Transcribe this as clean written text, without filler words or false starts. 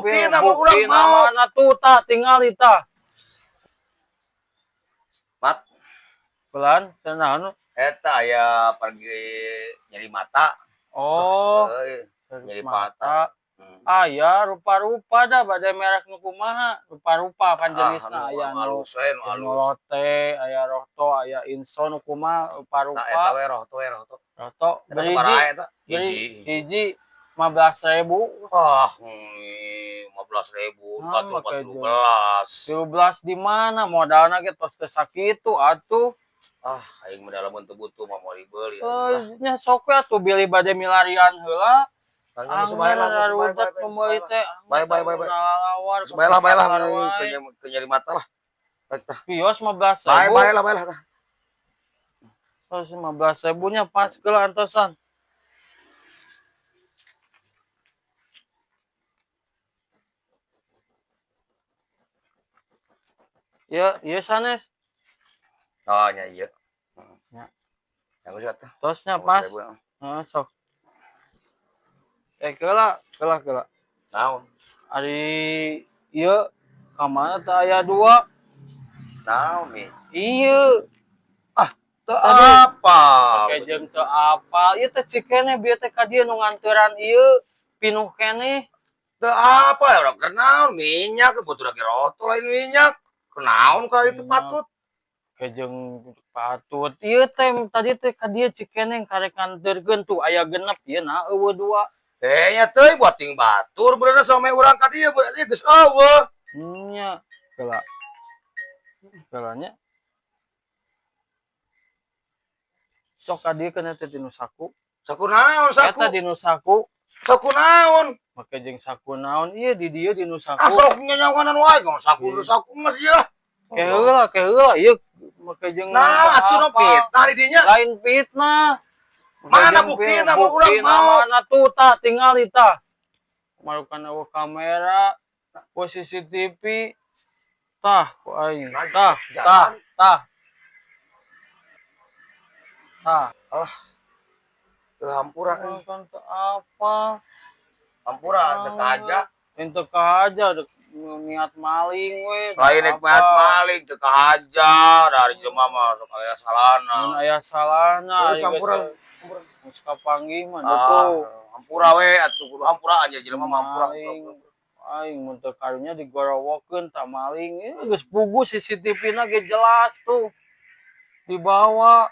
buktina mau urang mau. Mana tuh tak tinggal ita. Mat, Pelan, senang. eta aya pergi nyeri mata. Oh, Nyeri mata. Aya rupa-rupa dah badai merek nu kumaha. Rupa-rupa kan jenisna aya nu lote, aya rohto, aya inso nu kumaha rupa-rupa. Nah, eta we rohto. Rohto hiji 15.000. Ah, 15.000 Nah, 17. di mana modalna ge tos teu sakitu atuh. Ah, aing mah dalam bentuk butuh mah mau dibeli. Nya sok we atuh beli bade milarian heula. Baiklah. Nyeri mata lah. Baik tah. Pios 15.000. Baiklah. Terus 15.000-nya pas ke antosan. Ya, iya sanes. Oh, nya ieu. Ya. Yang geus tah. Tosnya pas. Heeh, sok. Keula. Naon? Ari ieu ka mana teh aya 2. Naon nih? Ieu. Ah, teu apa? Oke jeung teu apa. Ieu teh cikene bieu teh ka dieu nu nganteuran ieu pinuh keneh. Teu apa ya orang kenaon minyak kebetulan lagi roto lain minyak. Kenaon ka itu patut? Kejeng patut. Ieu teh tadi teh ka dieu cikene karek nganteurkeun tuh aya 6 ieu nah eueuh 2. Nya teh buat ting batur benerna sama urang ka dieu berarti geus eueuh. Nya, kelanya. Sok ka dieu kana teh dinu saku. Saku naon saku? Eta dinu saku. Saku naon? Make jeung saku naon ieu di dieu dinu saku. Ah sok nyanyawanan wae kalau saku mah ieu. Keheula ieu make jeung nah atuh nu fitnah di dinya. Lain fitnah. Mana buktina mau urang mau. Mana tuh tak tinggal ita. Marukan kamera, CCTV. Tah, ku aing. Tah. Alah. Hampura euy. Kan teu apa. Hampura teu kahaja. Ente kahaja niat maling we. Lain niat maling teu kahaja dari jelema mah sok aya salahna. Mun aya salahna. Hampura. Geus kapanggih mah tuh. Hampura we atuh kudu hampura aja jelema mah hampura. Aing mun teu karunya digorowokeun tah maling. Geus puguh CCTV-na ge jelas tuh. Dibawa